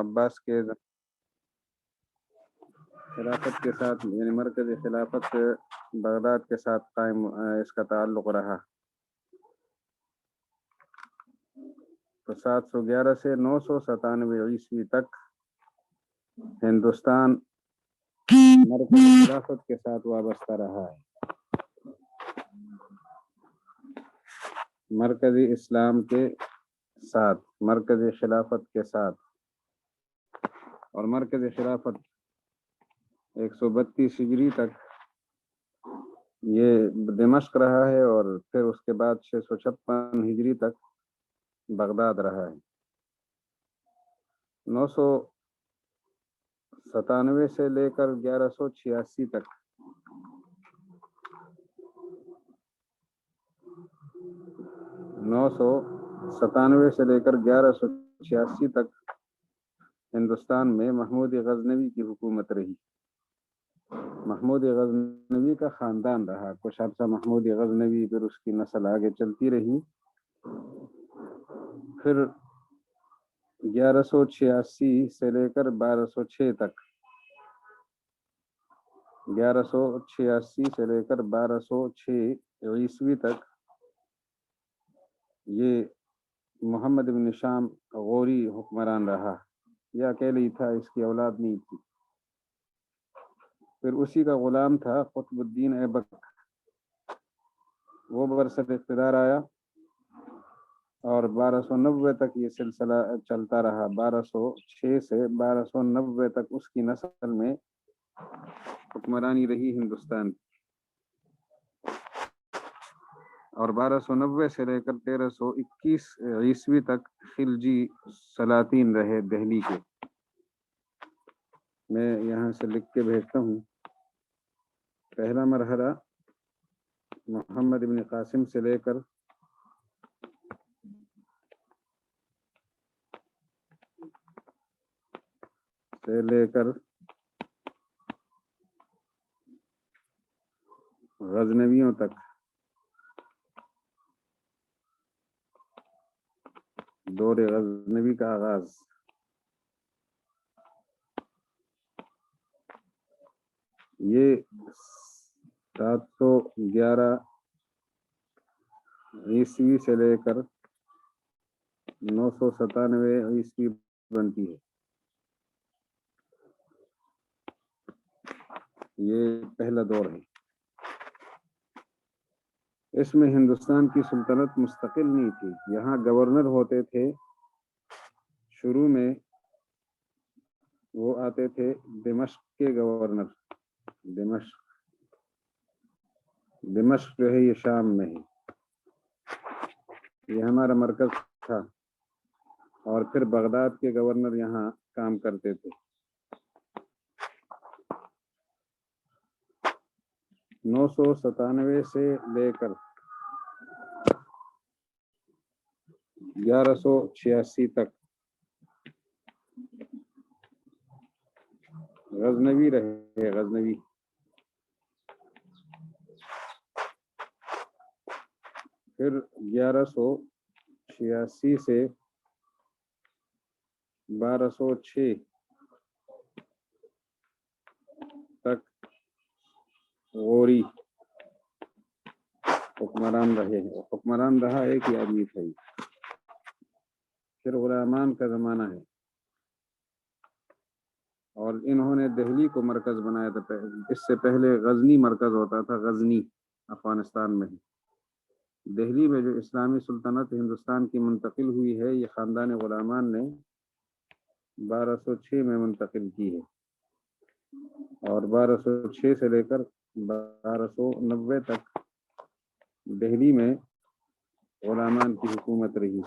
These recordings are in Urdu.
عباس کے خلافت کے ساتھ یعنی مرکزی خلافت بغداد کے ساتھ قائم اس کا تعلق رہا۔ تو 711 سے 997 عیسوی تک ہندوستان مرکزی خلافت کے ساتھ وابستہ رہا ہے، مرکزی اسلام کے ساتھ، مرکزی خلافت کے ساتھ۔ اور مرکزی خلافت 132 ہجری تک یہ دمشق رہا ہے، اور پھر اس کے بعد 656 ہجری تک بغداد رہا ہے۔ 997 سے لے کر 1186 تک سے لے کر 1186 تک ہندوستان میں محمود غزنوی کی حکومت رہی۔ محمود غزنوی کا خاندان رہا کچھ عرصہ، محمود غزنوی، پھر اس کی نسل آگے چلتی رہی۔ پھر 1186 سے لے کر 1206 تک، 1186 سے لے کر 1206 عیسوی تک یہ محمد بن شام غوری حکمران رہا۔ یہ اکیلے ہی تھا، اس کی اولاد نہیں تھی۔ پھر اسی کا غلام تھا قطب الدین ایبک، وہ برسر اقتدار آیا، اور 1290 تک یہ سلسلہ چلتا رہا۔ 1206 سے 1290 تک اس کی نسل میں حکمرانی رہی ہندوستان کی، اور 1290 سے لے کر 1321 عیسوی تک خلجی سلاطین رہے دہلی کے۔ میں یہاں سے لکھ کے بھیجتا ہوں۔ پہلا مرحلہ محمد بن قاسم سے لے کر غزنویوں تک، دور غزنوی کا آغاز۔ یہ 711 عیسوی سے لے کر 997 عیسوی بنتی ہے۔ یہ پہلا دور ہے۔ اس میں ہندوستان کی سلطنت مستقل نہیں تھی، یہاں گورنر ہوتے تھے۔ شروع میں وہ آتے تھے دمشق کے گورنر، دمشق جو ہے یہ شام میں ہے، یہ ہمارا مرکز تھا، اور پھر بغداد کے گورنر یہاں کام کرتے تھے۔ 997 سے لے کر 1186 تک غزنوی رہے، غزنوی۔ پھر 1186 سے 1206 تک غوری حکمران رہے، حکمران رہا ایک ہی آدمی تھا۔ پھر غلامان کا زمانہ ہے، اور انہوں نے دہلی کو مرکز بنایا تھا۔ اس سے پہلے غزنی مرکز ہوتا تھا، غزنی افغانستان میں ہے۔ دہلی میں جو اسلامی سلطنت ہندوستان کی منتقل ہوئی ہے، یہ خاندان غلامان نے 1206 میں منتقل کی ہے، اور 1206 سے لے کر 1290 تک دہلی میں غلامان کی حکومت رہی،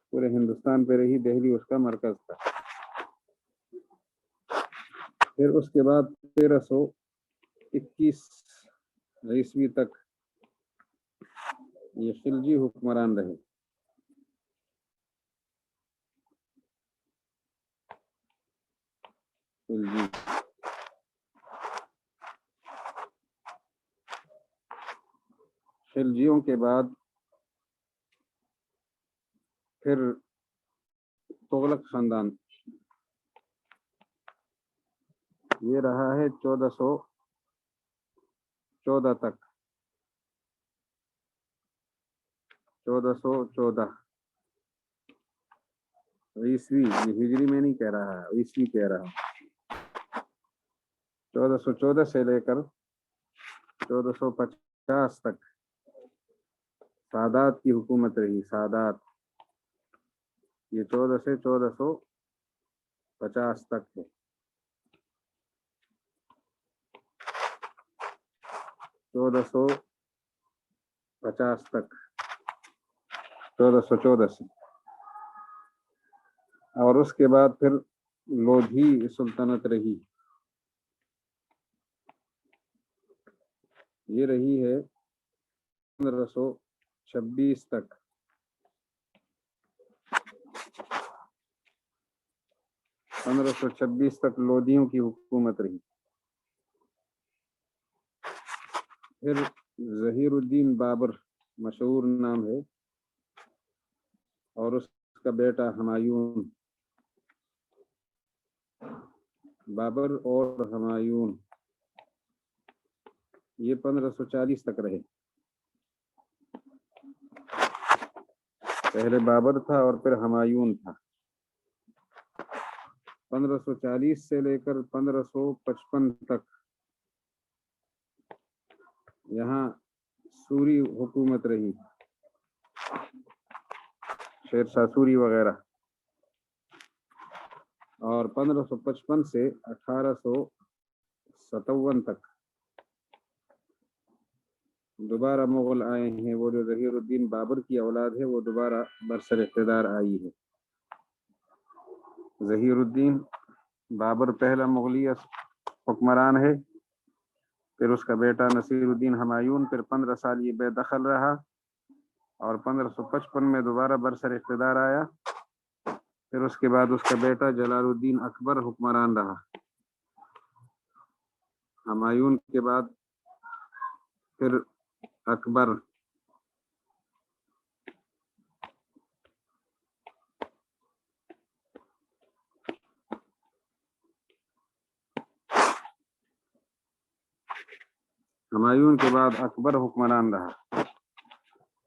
پورے ہندوستان پہ رہی، دہلی اس کا مرکز تھا۔ پھر اس کے بعد 1321 عیسوی تک یہ خلجی حکمران رہے۔ خلجیوں کے بعد پھر تغلق خاندان یہ رہا ہے 1414 تک، 1414 عیسوی، یہ ہجری میں نہیں کہہ رہا ہے، عیسوی کہہ رہا ہوں۔ 1414 سے لے کر 1450 تک سادات کی حکومت رہی۔ سادات یہ 14 سے 1450 تک ہے۔ 1450 تک، 1414 سے، اور اس کے بعد پھر لودھی سلطنت رہی۔ یہ رہی ہے 1526 تک۔ 1526 تک لودھیوں کی حکومت رہی۔ پھر ظہیر الدین بابر مشہور نام ہے، اور اس کا بیٹا ہمایون۔ بابر اور ہمایون یہ 1540 تک رہے۔ پہلے بابر تھا اور پھر ہمایون تھا۔ 1540 سے لے کر 1555 تک یہاں سوری حکومت رہی، شیر شاہ سوری وغیرہ، اور 1555 سے 1857 تک دوبارہ مغل آئے ہیں۔ وہ جو ظہیر الدین بابر کی اولاد ہے وہ دوبارہ برسر اقتدار آئی ہے۔ ظہیر الدین بابر پہلا مغلیہ حکمران ہے، پھر اس کا بیٹا نصیر الدین ہمایون، پھر 15 سال یہ بے دخل رہا، اور 1555 میں دوبارہ برسر اقتدار آیا۔ پھر اس کے بعد اس کا بیٹا جلال الدین اکبر حکمران رہا۔ ہمایون کے بعد پھر اکبر۔ ہمایون کے بعد اکبر حکمران رہا۔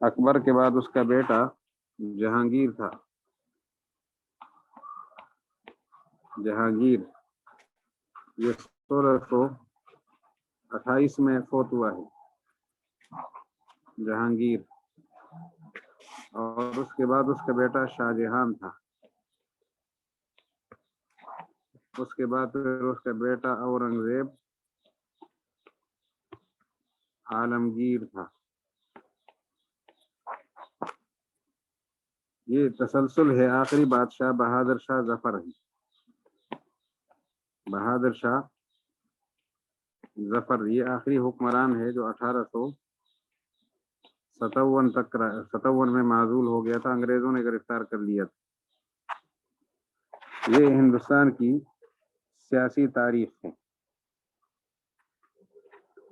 اکبر کے بعد اس کا بیٹا جہانگیر تھا۔ جہانگیر یہ 1628 میں فوت ہوا ہے جہانگیر، اور اس کے بعد اس کا بیٹا شاہ جہان تھا۔ اس کے بعد پھر اس کا بیٹا اورنگزیب عالمگیر تھا۔ یہ تسلسل ہے۔ آخری بادشاہ بہادر شاہ ظفر ہے۔ بہادر شاہ ظفر یہ آخری حکمران ہے جو 1857 میں معزول ہو گیا تھا، انگریزوں نے گرفتار کر لیا تھا۔ یہ ہندوستان کی سیاسی تاریخ ہے،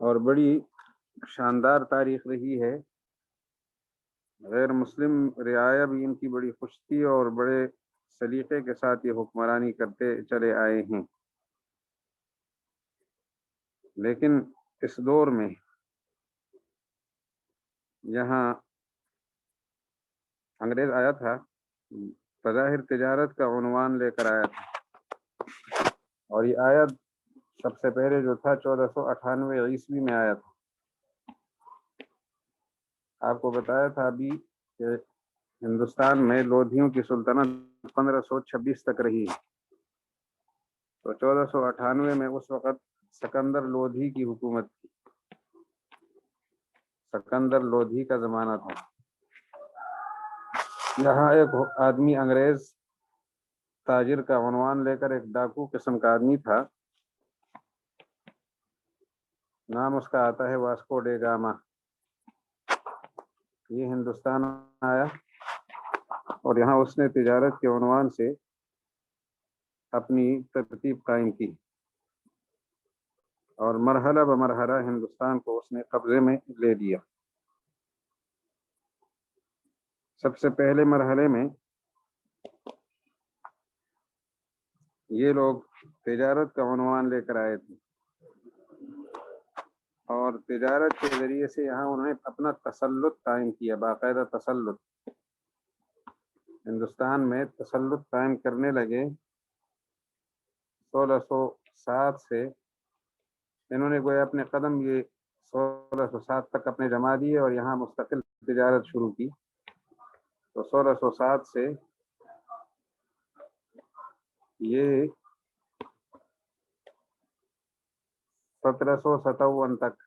اور بڑی شاندار تاریخ رہی ہے۔ غیر مسلم رعایا بھی ان کی بڑی خوش تھی، اور بڑے سلیقے کے ساتھ یہ حکمرانی کرتے چلے آئے ہیں۔ لیکن اس دور میں یہاں انگریز آیا تھا، بظاہر تجارت کا عنوان لے کر آیا تھا، اور یہ آیت سب سے پہلے جو تھا 1498 عیسوی میں آیا تھا۔ آپ کو بتایا تھا ابھی کہ ہندوستان میں لودھیوں کی سلطنت 1526 تک رہی، تو 1498 میں اس وقت سکندر لودھی کی حکومت تھی۔ سکندر لودھی کا زمانہ تھا۔ یہاں ایک آدمی انگریز تاجر کا عنوان لے کر، ایک ڈاکو قسم کا آدمی تھا، نام اس کا آتا ہے واسکو ڈے گاما۔ یہ ہندوستان آیا، اور یہاں اس نے تجارت کے عنوان سے اپنی ترتیب قائم کی، اور مرحلہ بمرحلہ ہندوستان کو اس نے قبضے میں لے لیا۔ سب سے پہلے مرحلے میں یہ لوگ تجارت کا عنوان لے کر آئے تھے اور تجارت کے ذریعے سے یہاں انہوں نے اپنا تسلط قائم کیا، باقاعدہ تسلط ہندوستان میں تسلط قائم کرنے لگے۔ 1607 سے انہوں نے گویا اپنے قدم یہ 1607 تک اپنے جما دیے اور یہاں مستقل تجارت شروع کی۔ تو 1607 سے یہ 1757 تک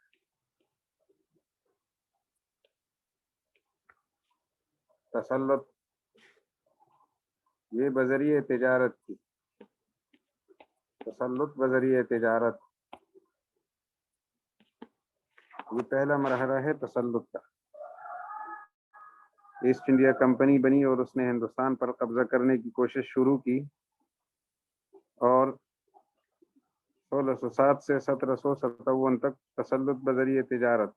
تسلط یہ بذریعہ تجارت کی، تسلط بذریعہ تجارت، یہ پہلا مرحلہ ہے تسلط کا۔ ایسٹ انڈیا کمپنی بنی اور اس نے ہندوستان پر قبضہ کرنے کی کوشش شروع کی، اور 1607 سے 1757 تک تسلط بذریعہ تجارت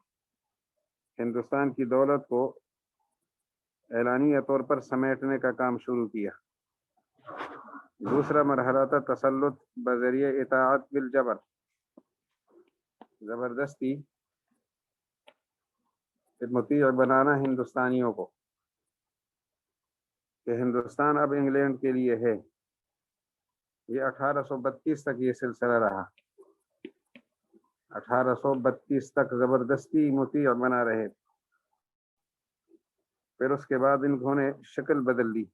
ہندوستان کی دولت کو اعلانیہ طور پر سمیٹنے کا کام شروع کیا۔ دوسرا مرحلہ تھا تسلط بذریعہ اطاعت بالجبر، زبردستی مطیع بنانا ہندوستانیوں کو کہ ہندوستان اب انگلینڈ کے لیے ہے۔ یہ 1832 تک یہ سلسلہ رہا، 1832 تک زبردستی مطیع بنا رہے۔ پھر اس کے بعد انہوں نے شکل بدل دی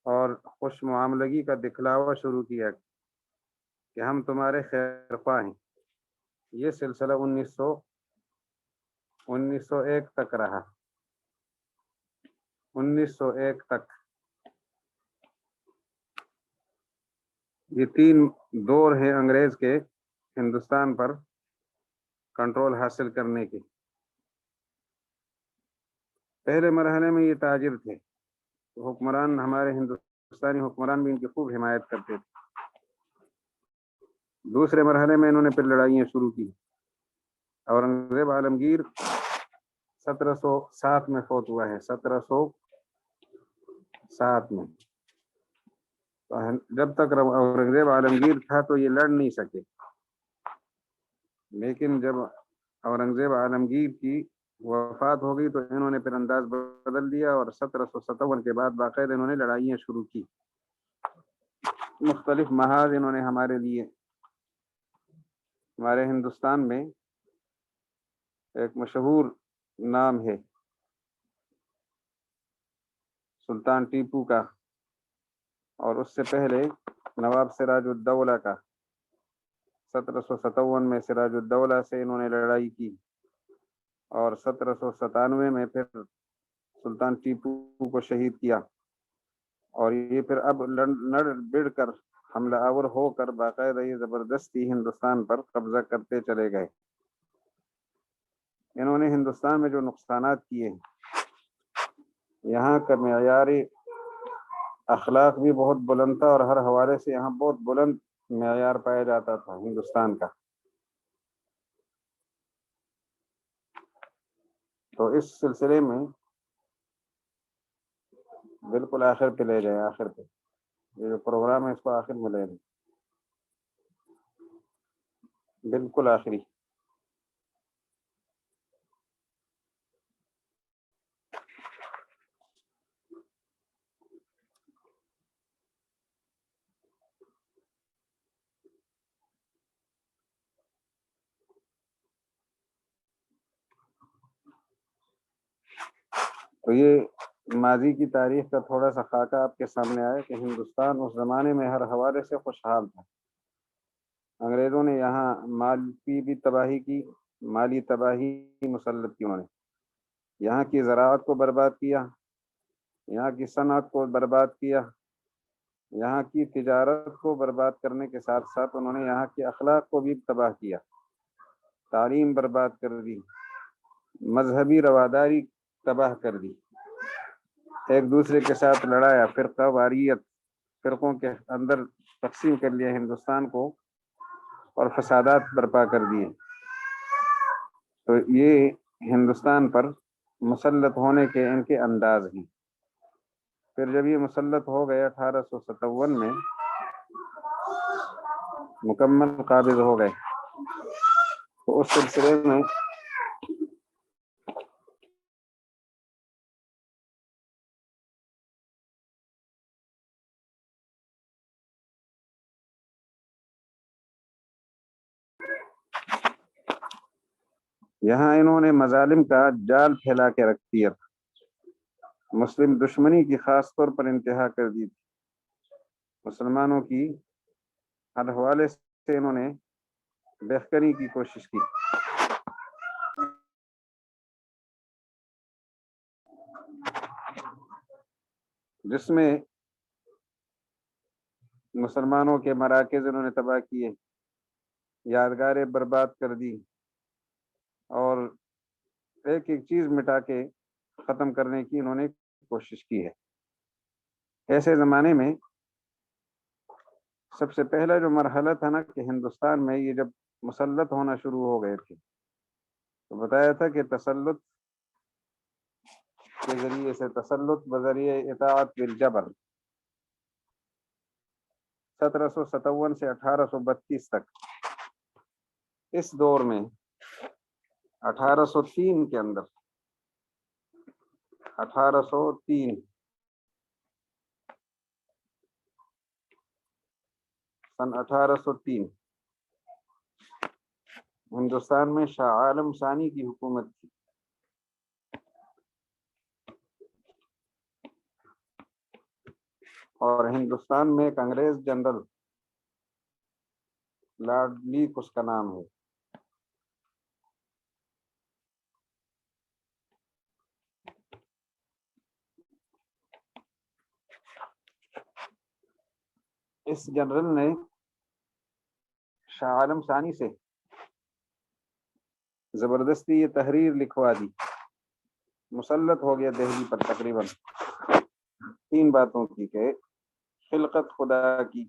اور خوش معاملگی کا دکھلاوا شروع کیا کہ ہم تمہارے خیر خواہ ہیں۔ یہ سلسلہ 1901 تک رہا، 1901 تک۔ یہ 3 دور ہیں انگریز کے ہندوستان پر کنٹرول حاصل کرنے کے۔ پہلے مرحلے میں یہ تاجر تھے، حکمران ہمارے ہندوستانی حکمران بھی ان کی خوب حمایت کرتے تھے۔ دوسرے مرحلے میں انہوں نے پھر لڑائیاں شروع کی۔ اورنگزیب عالمگیر 1707 میں فوت ہوا ہے، 1707 میں۔ جب تک اورنگزیب عالمگیر تھا تو یہ لڑ نہیں سکے، لیکن جب اورنگزیب عالمگیر کی وفات ہو گئی تو انہوں نے پھر انداز بدل دیا اور 1757 کے بعد باقاعدہ انہوں نے لڑائیاں شروع کی۔ مختلف محاذ انہوں نے ہمارے لیے، ہمارے ہندوستان میں ایک مشہور نام ہے سلطان ٹیپو کا، اور اس سے پہلے نواب سراج الدولہ کا۔ 1757 میں سراج الدولہ سے انہوں نے لڑائی کی اور 1797 میں پھر سلطان ٹیپو کو شہید کیا، اور یہ پھر اب لڑ بڑھ کر حملہ آور ہو کر باقاعدہ یہ زبردستی ہندوستان پر قبضہ کرتے چلے گئے۔ انہوں نے ہندوستان میں جو نقصانات کیے، یہاں کا معیاری اخلاق بھی بہت بلند تھا اور ہر حوالے سے یہاں بہت بلند معیار پایا جاتا تھا ہندوستان کا۔ تو اس سلسلے میں بالکل آخر پہ لے جائیں، آخر پہ یہ جو پروگرام ہے اس کو آخر میں لے لیں، بالکل آخری۔ تو یہ ماضی کی تاریخ کا تھوڑا سا خاکہ آپ کے سامنے آیا کہ ہندوستان اس زمانے میں ہر حوالے سے خوشحال تھا۔ انگریزوں نے یہاں مال کی بھی تباہی کی، مالی تباہی مسلط کی، انہوں نے یہاں کی زراعت کو برباد کیا، یہاں کی صنعت کو برباد کیا، یہاں کی تجارت کو برباد کرنے کے ساتھ ساتھ انہوں نے یہاں کے اخلاق کو بھی تباہ کیا، تعلیم برباد کر دی، مذہبی رواداری تباہ کر دی، ایک دوسرے کے ساتھ لڑایا، فرقہ واریت، فرقوں کے اندر تقسیم کر لیا ہندوستان کو اور فسادات برپا کر دیے۔ تو یہ ہندوستان پر مسلط ہونے کے ان کے انداز ہیں۔ پھر جب یہ مسلط ہو گئے 1857 میں مکمل قابض ہو گئے. تو اس سلسلے میں یہاں انہوں نے مظالم کا جال پھیلا کے رکھ دیا، مسلم دشمنی کی خاص طور پر انتہا کر دی تھی. مسلمانوں کی ہر حوالے سے انہوں نے بہتری کی کوشش کی. جس میں مسلمانوں کے مراکز انہوں نے تباہ کیے، یادگاریں برباد کر دی، اور ایک ایک چیز مٹا کے ختم کرنے کی انہوں نے کوشش کی ہے. ایسے زمانے میں سب سے پہلا جو مرحلہ تھا نا کہ ہندوستان میں یہ جب مسلط ہونا شروع ہو گئے تھے تو بتایا تھا کہ تسلط کے ذریعے سے، تسلط بذریعہ اطاعت بالجبر، 1757 سے 1832 تک، اس دور میں 1803 کے اندر 1803 سن 1803 ہندوستان میں شاہ عالم ثانی کی حکومت تھی. اور ہندوستان میں ایک انگریز جنرل لارڈ لیک اس کا نام ہے. اس جنرل نے شاہ عالم ثانی سے زبردستی یہ تحریر لکھوا دی، مسلط ہو گیا دہلی پر تقریباً 3 باتوں کی کہ خلقت خدا کی،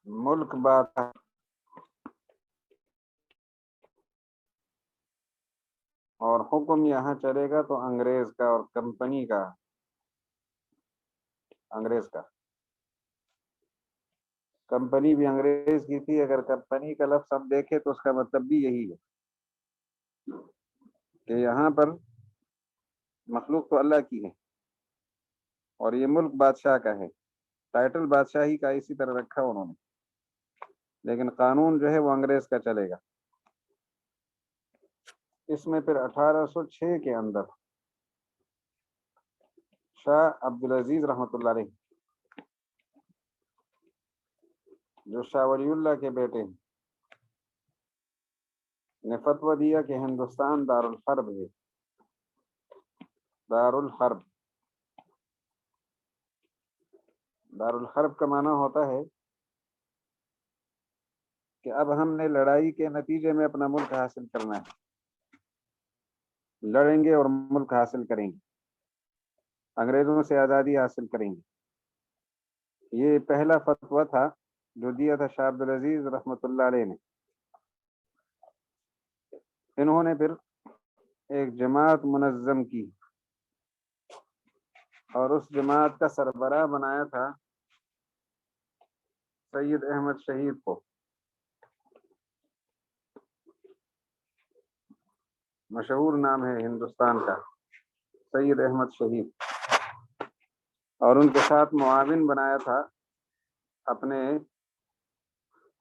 ملک بات، اور حکم یہاں چلے گا تو انگریز کا اور کمپنی کا. انگریز کا، کمپنی بھی انگریز کی تھی. اگر کمپنی کا لفظ ہم دیکھیں تو اس کا مطلب بھی یہی ہے کہ یہاں پر مخلوق تو اللہ کی ہے اور یہ ملک بادشاہ کا ہے. ٹائٹل بادشاہی کا اسی طرح رکھا انہوں نے، لیکن قانون جو ہے وہ انگریز کا چلے گا. اس میں پھر 1806 کے اندر شاہ عبدالعزیز رحمۃ اللہ علیہ، جو شاہ ولی اللہ کے بیٹے ہیں، نے فتویٰ دیا کہ ہندوستان دارالحرب ہے. دارالحرب، دارالحرب کا معنی ہوتا ہے کہ اب ہم نے لڑائی کے نتیجے میں اپنا ملک حاصل کرنا ہے، لڑیں گے اور ملک حاصل کریں گے، انگریزوں سے آزادی حاصل کریں گے. یہ پہلا فتویٰ تھا جو دیا تھا شاہ عبدالعزیز رحمۃ اللہ علیہ نے. انہوں نے پھر ایک جماعت منظم کی اور اس جماعت کا سربراہ بنایا تھا سید احمد شہید کو. مشہور نام ہے ہندوستان کا، سید احمد شہید. اور ان کے ساتھ معاون بنایا تھا اپنے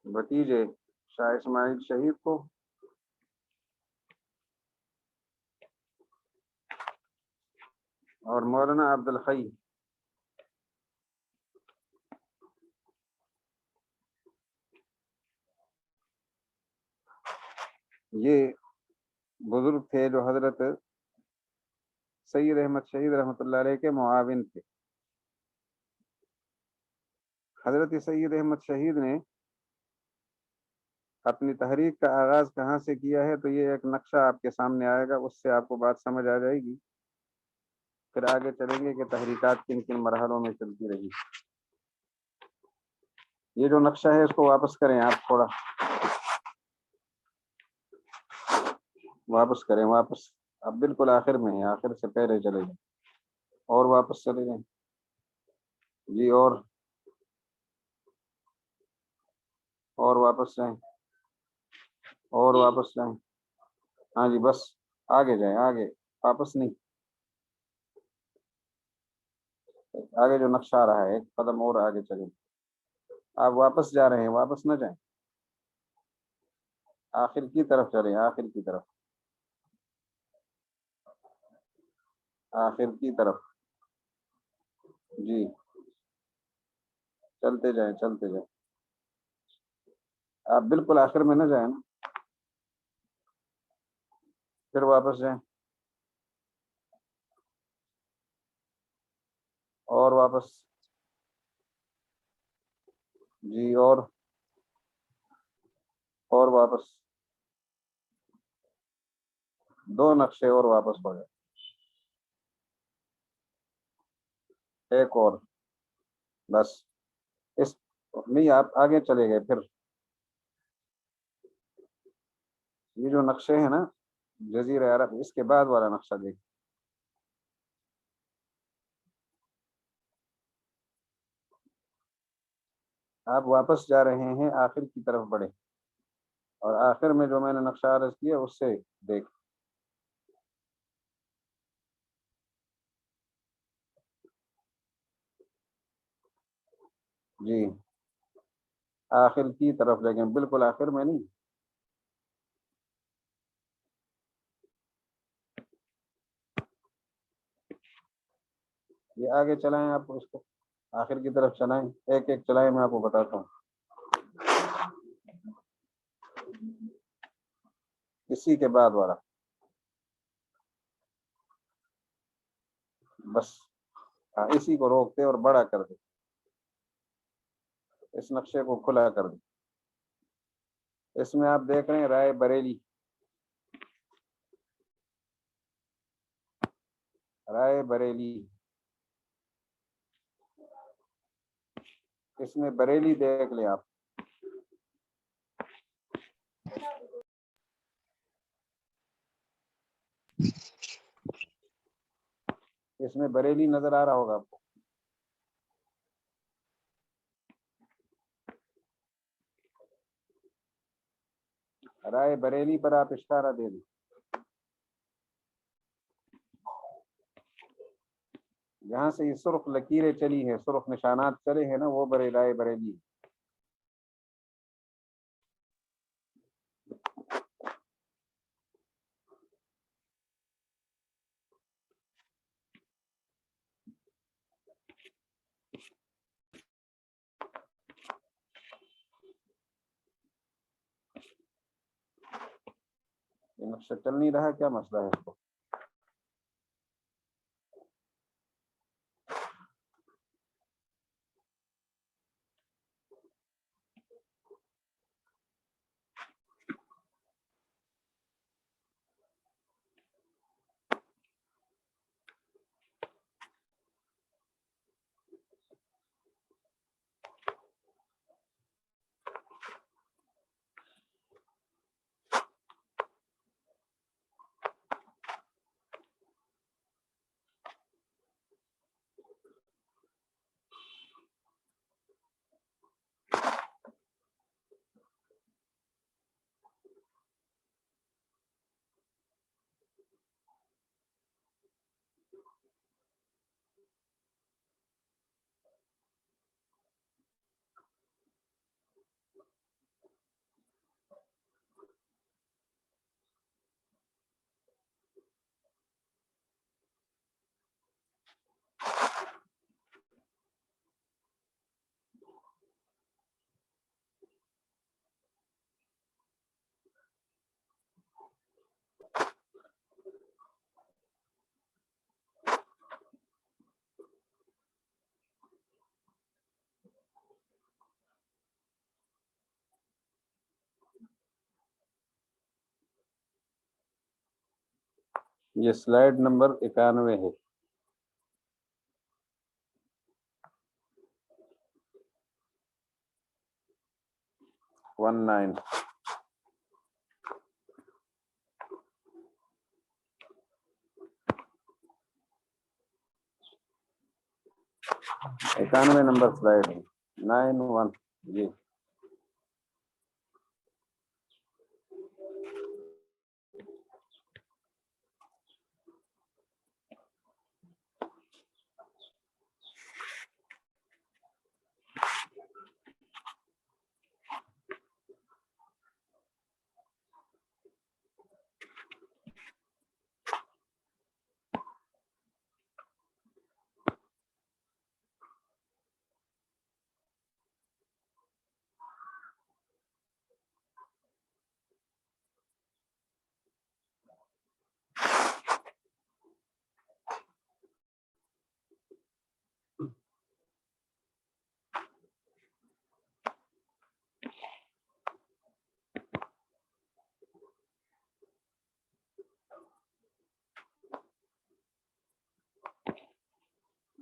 بھتیجے شاہ اسماعیل شہید کو، اور مولانا عبدالحی. یہ بزرگ تھے جو حضرت سید احمد شہید رحمۃ اللہ علیہ کے معاون تھے. حضرت سید احمد شہید نے اپنی تحریک کا آغاز کہاں سے کیا ہے تو یہ ایک نقشہ آپ کے سامنے آئے گا، اس سے آپ کو بات سمجھ آ جائے گی. پھر آگے چلیں گے کہ تحریکات کن کن مرحلوں میں چلتی رہی. یہ جو نقشہ ہے اس کو واپس کریں، آپ تھوڑا واپس کریں، واپس اب بالکل آخر میں ہے، آخر سے پہلے چلے جائیں اور واپس چلے جائیں جی، اور واپس جائیں، اور واپس جائیں، ہاں جی بس آگے جائیں، آگے، واپس نہیں، آگے جو نقشہ آ رہا ہے ایک قدم اور آگے چلیں، آپ واپس جا رہے ہیں، واپس نہ جائیں، آخر کی طرف چلیں، آخر کی طرف، آخر کی طرف، جی چلتے جائیں، چلتے جائیں، آپ بالکل آخر میں نہ جائیں نا، پھر واپس جائیں اور واپس، جی اور واپس، دو نقشے اور واپس ہو جائے، ایک اور، بس اس نہیں، آپ آگے چلے گئے، پھر یہ جو نقشے ہیں نا جزیرہ عرب، اس کے بعد والا نقشہ دیکھ، آپ واپس جا رہے ہیں، آخر کی طرف بڑھے، اور آخر میں جو میں نے نقشہ عرض کیا اس سے دیکھ، جی آخر کی طرف، لیکن بالکل آخر میں نہیں، یہ آگے چلائیں، آپ اس کو آخر کی طرف چلائیں، ایک ایک چلائیں، میں آپ کو بتاتا ہوں، اسی کے بعد والا، بس ہاں، اسی کو روک دے اور بڑا کر دے، اس نقشے کو کھلا کر دے، اس میں آپ دیکھ رہے ہیں رائے بریلی، رائے بریلی، اس میں بریلی دیکھ لیں آپ، اس میں بریلی نظر آ رہا ہوگا آپ کو، رائے بریلی پر آپ اشارہ دے دیں، جہاں سے یہ سرخ لکیریں چلی ہیں، سرخ نشانات چلے ہیں نا، وہ رائے بریلی، یہ نقشہ چل نہیں رہا، کیا مسئلہ ہے اس کو، یہ سلائیڈ نمبر 91 ہے، 19، 91 نمبر سلائڈ ہے 91 جی.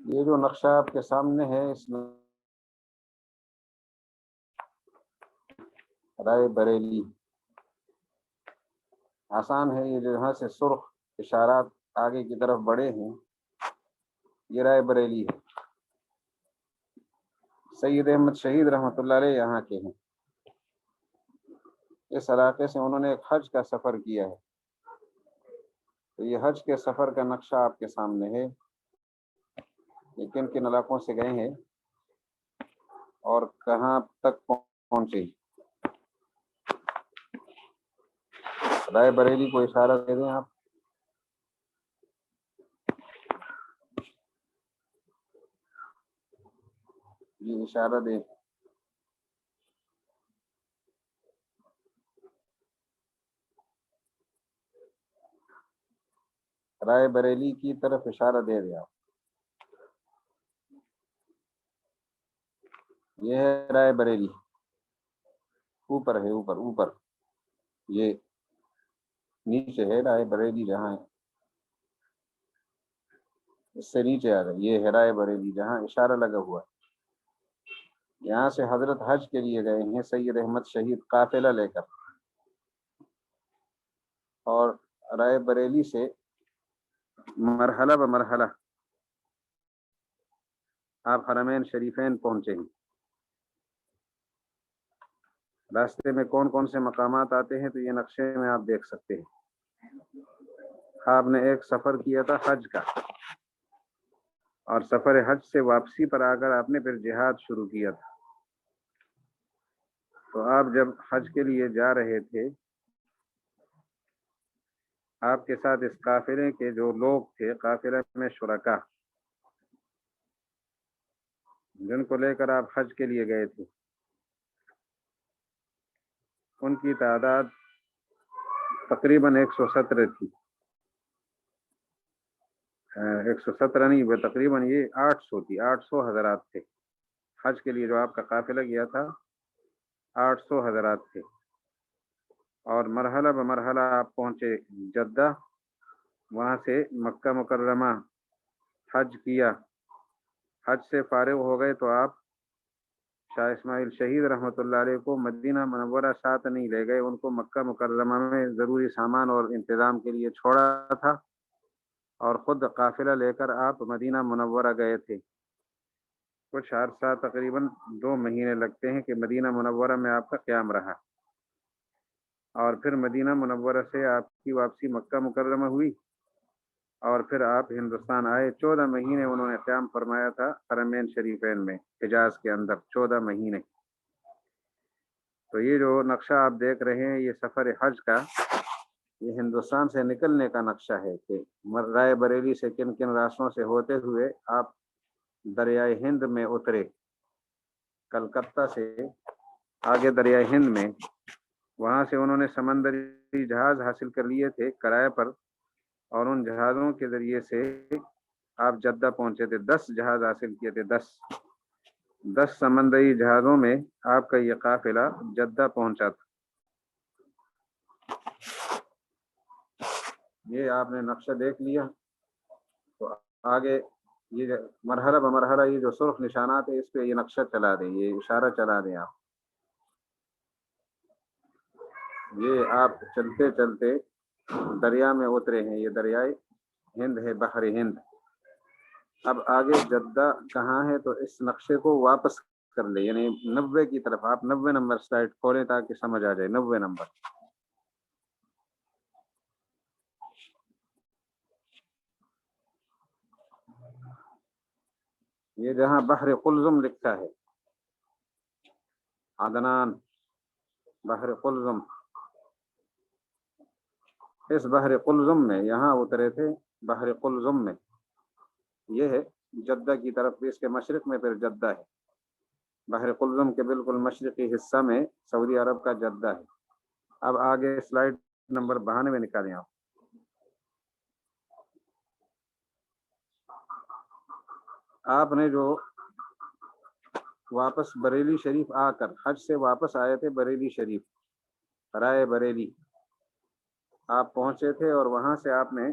یہ جو نقشہ آپ کے سامنے ہے اس میں رائے بریلی آسان ہے. یہ جہاں سے سرخ اشارات آگے کی طرف بڑھے ہیں یہ رائے بریلی ہے. سید احمد شہید رحمۃ اللہ علیہ یہاں کے ہیں. اس علاقے سے انہوں نے ایک حج کا سفر کیا ہے. تو یہ حج کے سفر کا نقشہ آپ کے سامنے ہے. یہ کن کن علاقوں سے گئے ہیں اور کہاں تک پہنچے. رائے بریلی کو اشارہ دے دیں آپ. یہ اشارہ دیں. رائے بریلی کی طرف اشارہ دے دیں آپ. یہ ہے رائے بریلی. اوپر ہے اوپر اوپر. یہ نیچے ہے رائے بریلی جہاں ہے اس سے نیچے آ گئے. یہ ہے رائے بریلی جہاں اشارہ لگا ہوا ہے. یہاں سے حضرت حج کے لیے گئے ہیں سید احمد شہید قافلہ لے کر. اور رائے بریلی سے مرحلہ بمرحلہ آپ حرمین شریفین پہنچے ہیں. راستے میں کون کون سے مقامات آتے ہیں تو یہ نقشے میں آپ دیکھ سکتے ہیں. آپ نے ایک سفر کیا تھا حج کا اور سفر حج سے واپسی پر آ کر آپ نے پھر جہاد شروع کیا تھا. تو آپ جب حج کے لیے جا رہے تھے آپ کے ساتھ اس قافلے کے جو لوگ تھے قافلے میں شرکا جن کو لے کر آپ حج کے لیے گئے تھے ان کی تعداد تقریباً 117 تھی. 117 نہیں وہ تقریباً یہ 800 تھی. 800 حضرات تھے. حج کے لیے جو آپ کا قافلہ گیا تھا 800 حضرات تھے. اور مرحلہ بمرحلہ آپ پہنچے جدہ. وہاں سے مکہ مکرمہ حج کیا. حج سے فارغ ہو گئے تو آپ شاہ اسماعیل شہید رحمۃ اللہ علیہ کو مدینہ منورہ ساتھ نہیں لے گئے. ان کو مکہ مکرمہ میں ضروری سامان اور انتظام کے لیے چھوڑا تھا اور خود قافلہ لے کر آپ مدینہ منورہ گئے تھے. کچھ عرصہ تقریباً 2 مہینے لگتے ہیں کہ مدینہ منورہ میں آپ کا قیام رہا. اور پھر مدینہ منورہ سے آپ کی واپسی مکہ مکرمہ ہوئی اور پھر آپ ہندوستان آئے. 14 مہینے انہوں نے قیام فرمایا تھا حرمین شریفین میں حجاز کے اندر 14 مہینے. تو یہ جو نقشہ آپ دیکھ رہے ہیں یہ سفر حج کا یہ ہندوستان سے نکلنے کا نقشہ ہے کہ رائے بریلی سے کن کن راستوں سے ہوتے ہوئے آپ دریائے ہند میں اترے. کلکتہ سے آگے دریائے ہند میں وہاں سے انہوں نے سمندری جہاز حاصل کر لیے تھے کرائے پر اور ان جہازوں کے ذریعے سے آپ جدہ پہنچے تھے. 10 جہاز حاصل کیے تھے. 10 سمندری جہازوں میں آپ کا یہ قافلہ جدہ پہنچا تھا. یہ آپ نے نقشہ دیکھ لیا. تو آگے یہ مرحلہ بمرحلہ یہ جو سرخ نشانات ہے اس پہ یہ نقشہ چلا دیں. یہ اشارہ چلا دیں آپ. یہ آپ چلتے چلتے دریا میں اترے ہیں. یہ دریائے ہند ہے بحر ہند. اب آگے جدہ کہاں ہے تو اس نقشے کو واپس کر لے، یعنی 90 کی طرف آپ 90 نمبر سلائڈ کھولیں تاکہ سمجھ آ جائے 90 نمبر۔ یہ جہاں بحر قلزم لکھا ہے، عدنان بحر قلزم، اس بحر قلزم میں یہاں اترے تھے، بحر قلزم میں یہ ہے جدہ کی طرف، اس کے مشرق میں پھر جدہ ہے، بحر قلزم کے بالکل مشرقی حصہ میں سعودی عرب کا جدہ ہے۔ اب آگے سلائیڈ نمبر 92 نکالیں آپ۔ آپ نے جو واپس بریلی شریف آ کر حج سے واپس آئے تھے، بریلی شریف رائے بریلی آپ پہنچے تھے، اور وہاں سے آپ نے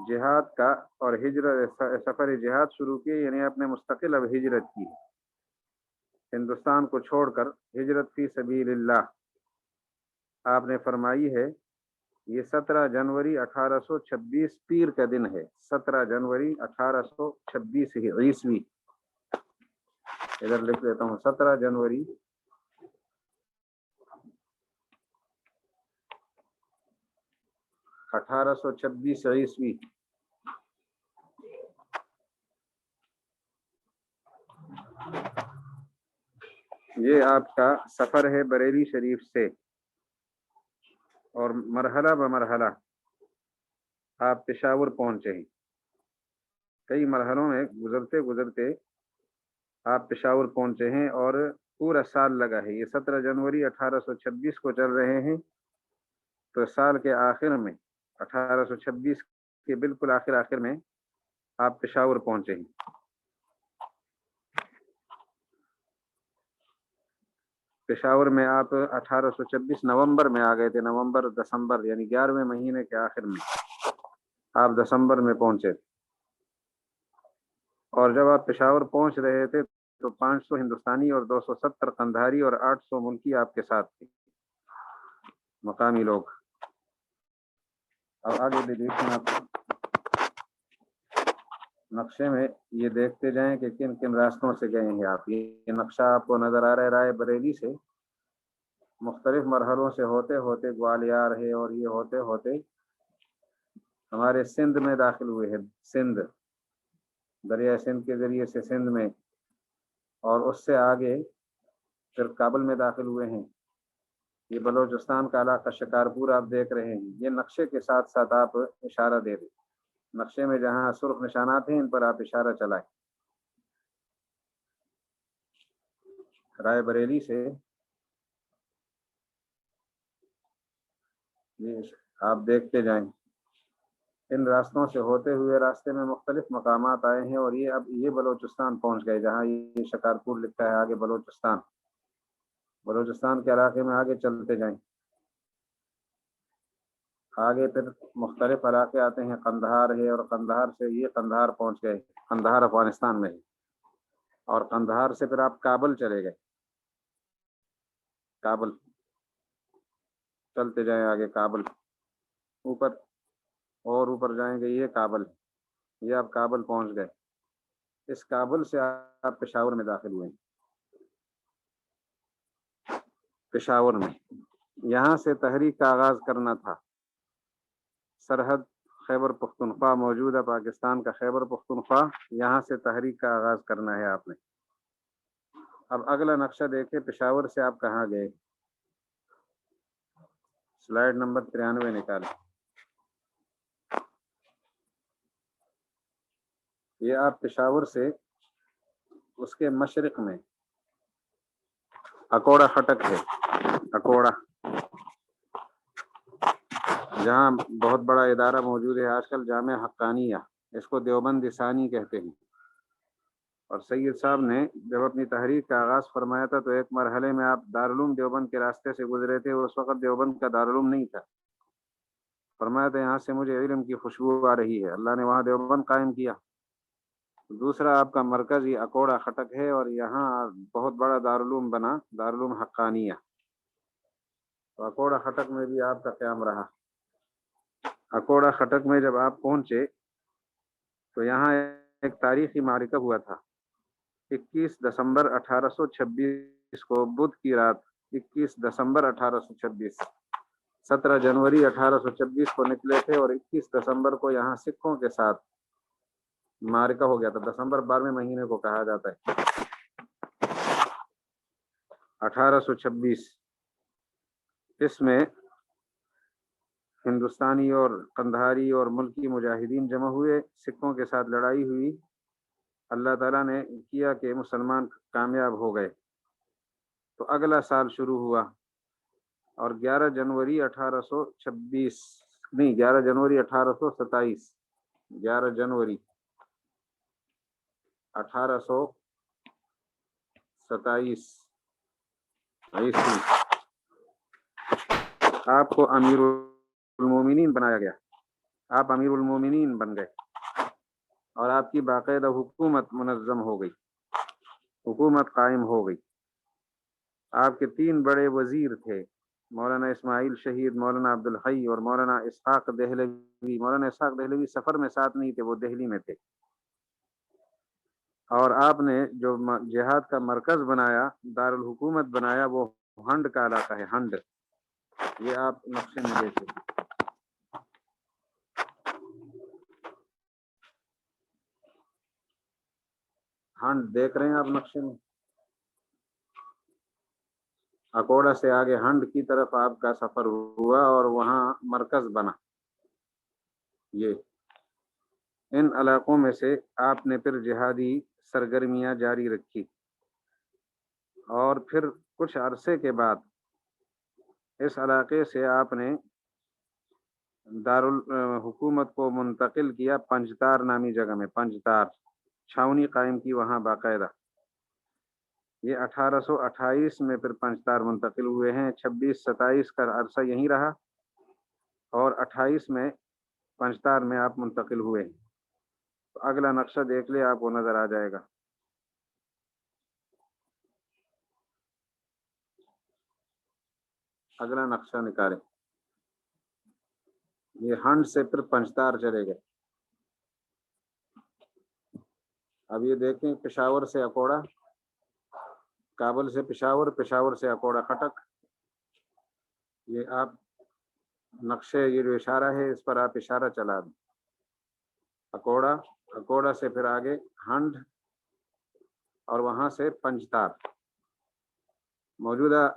جہاد کا اور ہجرت سفر جہاد شروع کی، یعنی آپ نے مستقل اب ہجرت کی، ہندوستان کو چھوڑ کر ہجرت فی سبیل اللہ آپ نے فرمائی ہے۔ یہ 17 جنوری 1826 پیر کا دن ہے، 17 جنوری 1826 عیسوی، ادھر لکھ لیتا ہوں 17 جنوری 1826 عیسوی۔ یہ آپ کا سفر ہے بریلی شریف سے، اور مرحلہ بمرحلہ آپ پشاور پہنچے ہیں، کئی مرحلوں میں گزرتے گزرتے آپ پشاور پہنچے ہیں، اور پورا سال لگا ہے۔ یہ 17 جنوری 1826 کو چل رہے ہیں، تو سال کے آخر میں 1826 کے بالکل آخر میں آپ پشاور پہنچے ہیں۔ پشاور میں آپ 1826 نومبر میں آ گئے تھے، نومبر دسمبر، یعنی 11ویں مہینے کے آخر میں آپ دسمبر میں پہنچے تھے، اور جب آپ پشاور پہنچ رہے تھے تو 500 ہندوستانی اور 270 قندھاری اور 800 ملکی آپ کے ساتھ تھے، مقامی لوگ۔ اب آگے بھی دیکھیں آپ نقشے میں، یہ دیکھتے جائیں کہ کن کن راستوں سے گئے ہیں آپ۔ یہ نقشہ آپ کو نظر آ رہا ہے، رائے بریلی سے مختلف مرحلوں سے ہوتے ہوتے گوالیار ہے، اور یہ ہوتے ہوتے ہمارے سندھ میں داخل ہوئے ہیں، سندھ دریا سندھ کے ذریعے سے سندھ میں، اور اس سے آگے پھر کابل میں داخل ہوئے ہیں۔ یہ بلوچستان کا علاقہ شکارپور آپ دیکھ رہے ہیں۔ یہ نقشے کے ساتھ ساتھ آپ اشارہ دے دیں، نقشے میں جہاں سرخ نشانات ہیں ان پر آپ اشارہ چلائیں۔ رائے بریلی سے یہ آپ دیکھتے جائیں، ان راستوں سے ہوتے ہوئے راستے میں مختلف مقامات آئے ہیں، اور یہ اب یہ بلوچستان پہنچ گئے، جہاں یہ شکارپور لکھا ہے آگے بلوچستان، بلوچستان کے علاقے میں آگے چلتے جائیں۔ آگے پھر مختلف علاقے آتے ہیں، قندھار ہے، اور قندھار سے یہ قندھار پہنچ گئے، قندھار افغانستان میں ہے، اور قندھار سے پھر آپ کابل چلے گئے، کابل چلتے جائیں آگے، کابل اوپر اور اوپر جائیں گے، یہ کابل، یہ آپ کابل پہنچ گئے۔ اس کابل سے آپ پشاور میں داخل ہوئے، پشاور میں یہاں سے تحریک کا آغاز کرنا تھا۔ سرحد خیبر پختونخوا، موجودہ پاکستان کا خیبر پختونخوا، یہاں سے تحریک کا آغاز کرنا ہے آپ نے۔ اب اگلا نقشہ دیکھیں، پشاور سے آپ کہاں گئے، سلائیڈ نمبر 93 نکالیں۔ یہ آپ پشاور سے اس کے مشرق میں اکوڑا خٹک ہے، اکوڑا جہاں بہت بڑا ادارہ موجود ہے آج کل، جامعہ حقانیہ، اس کو دیوبند ثانی کہتے ہیں۔ اور سید صاحب نے جب اپنی تحریک کا آغاز فرمایا تھا تو ایک مرحلے میں آپ دارالعلوم دیوبند کے راستے سے گزرے تھے، اس وقت دیوبند کا دارالعلوم نہیں تھا، فرمایا تھا یہاں سے مجھے علم کی خوشبو آ رہی ہے، اللہ نے وہاں دیوبند قائم کیا۔ دوسرا آپ کا مرکز یہ اکوڑا خٹک ہے، اور یہاں بہت بڑا دارالعلوم بنا، دارالعلوم حقانیہ، تو اکوڑا خٹک میں بھی آپ کا قیام رہا۔ اکوڑا خٹک میں جب آپ پہنچے تو یہاں ایک تاریخی معرکہ ہوا تھا 21 دسمبر 1826 کو، بدھ کی رات 21 دسمبر 1826، 17 جنوری 1826 کو نکلے تھے اور 21 دسمبر کو یہاں سکھوں کے ساتھ معرکہ ہو گیا تھا۔ دسمبر 12ویں مہینے کو کہا جاتا ہے۔ 1826 اس میں ہندوستانی اور قندھاری اور ملکی مجاہدین جمع ہوئے، سکھوں کے ساتھ لڑائی ہوئی، اللہ تعالیٰ نے کیا کہ مسلمان کامیاب ہو گئے۔ تو اگلا سال شروع ہوا اور 11 جنوری 1827 نہیں 11 جنوری 1827 11 جنوری 1827 عیسوی آپ کو امیر المومنین بنایا گیا، آپ امیر المومنین بن گئے اور آپ کی باقاعدہ حکومت منظم ہو گئی، حکومت قائم ہو گئی۔ آپ کے 3 بڑے وزیر تھے، مولانا اسماعیل شہید، مولانا عبدالحی اور مولانا اسحاق دہلوی۔ مولانا اسحاق دہلوی سفر میں ساتھ نہیں تھے، وہ دہلی میں تھے۔ اور آپ نے جو جہاد کا مرکز بنایا، دارالحکومت بنایا، وہ ہنڈ کا علاقہ ہے، ہنڈ۔ یہ آپ نقشے میں دیکھیں، ہنڈ دیکھ رہے ہیں آپ نقشے میں؟ اکوڑا سے آگے ہنڈ کی طرف آپ کا سفر ہوا اور وہاں مرکز بنا۔ یہ ان علاقوں میں سے آپ نے پھر جہادی سرگرمیاں جاری رکھی اور پھر کچھ عرصے کے بعد اس علاقے سے آپ نے دارالحکومت کو منتقل کیا پنجتار نامی جگہ میں، پنجتار چھاونی قائم کی وہاں باقاعدہ۔ یہ 1828 میں پھر پنجتار منتقل ہوئے ہیں، 26-27 کا عرصہ یہیں رہا اور 28 میں پنجتار میں آپ منتقل ہوئے ہیں۔ تو اگلا نقشہ دیکھ لے، آپ کو نظر آ جائے گا۔ اگلا نقشہ نکالیں، یہ ہنڈ سے پھر پنجتار چلے گئے۔ اب یہ دیکھیں، پشاور سے اکوڑا، کابل سے پشاور، پشاور سے اکوڑا خٹک۔ یہ آپ نقشے، یہ جو اشارہ ہے اس پر آپ اشارہ چلا دیں، اکوڑا، اکوڑا سے پھر آگے ہنڈ اور وہاں سے پنجتار۔ موجودہ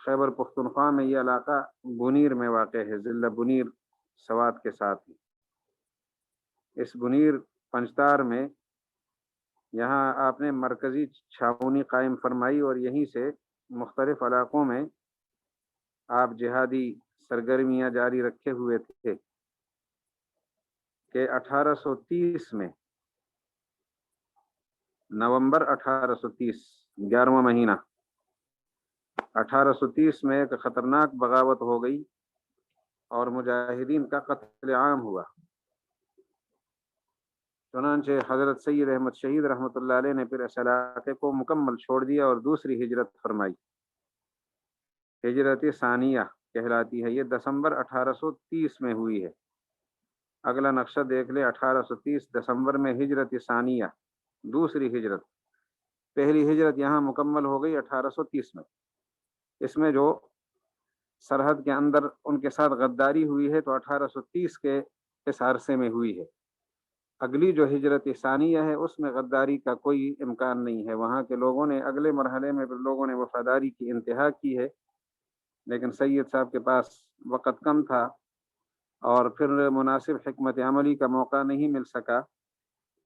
خیبر پختونخوا میں یہ علاقہ بنیر میں واقع ہے، ضلع بنیر سوات کے ساتھ ہی۔ اس بنیر پنجتار میں یہاں آپ نے مرکزی چھاونی قائم فرمائی اور یہیں سے مختلف علاقوں میں آپ جہادی سرگرمیاں جاری رکھے ہوئے تھے کہ 1830 میں، نومبر 1830 11واں مہینہ 1830 میں ایک خطرناک بغاوت ہو گئی اور مجاہدین کا قتل عام ہوا۔ چنانچہ حضرت سید احمد شہید رحمۃ اللہ علیہ نے پھر اس علاقے کو مکمل چھوڑ دیا اور دوسری ہجرت فرمائی، ہجرت ثانیہ کہلاتی ہے۔ یہ دسمبر 1830 میں ہوئی ہے۔ اگلا نقشہ دیکھ لے، 1830 دسمبر میں ہجرت ثانیہ، دوسری ہجرت۔ پہلی ہجرت یہاں مکمل ہو گئی 1830 میں۔ اس میں جو سرحد کے اندر ان کے ساتھ غداری ہوئی ہے تو 1830 کے اس عرصے میں ہوئی ہے۔ اگلی جو ہجرت ثانیہ ہے اس میں غداری کا کوئی امکان نہیں ہے۔ وہاں کے لوگوں نے اگلے مرحلے میں پھر لوگوں نے وفاداری کی انتہا کی ہے، لیکن سید صاحب کے پاس وقت کم تھا اور پھر مناسب حکمت عملی کا موقع نہیں مل سکا۔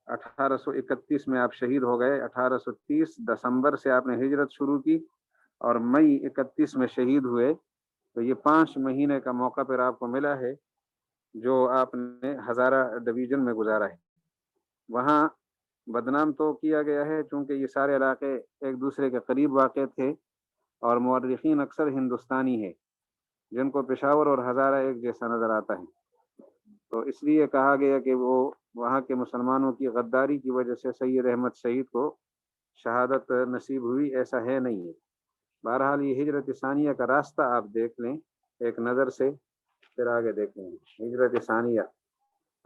1831 میں آپ شہید ہو گئے۔ 1830 دسمبر سے آپ نے ہجرت شروع کی اور مئی 31 میں شہید ہوئے۔ تو یہ 5 مہینے کا موقع پھر آپ کو ملا ہے جو آپ نے ہزارہ ڈویژن میں گزارا ہے۔ وہاں بدنام تو کیا گیا ہے چونکہ یہ سارے علاقے ایک دوسرے کے قریب واقع تھے اور مورخین اکثر ہندوستانی ہے جن کو پشاور اور ہزارہ ایک جیسا نظر آتا ہے، تو اس لیے کہا گیا کہ وہ وہاں کے مسلمانوں کی غداری کی وجہ سے سید احمد شہید کو شہادت نصیب ہوئی، ایسا ہے نہیں ہے۔ بہرحال یہ ہجرت ثانیہ کا راستہ آپ دیکھ لیں ایک نظر سے، پھر آگے دیکھیں۔ ہجرت ثانیہ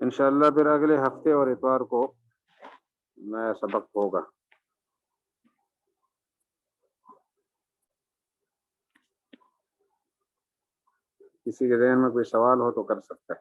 انشاءاللہ پھر اگلے ہفتے اور اتوار کو نیا سبق ہوگا. کسی کے ذہن میں کوئی سوال ہو تو کر سکتا ہے.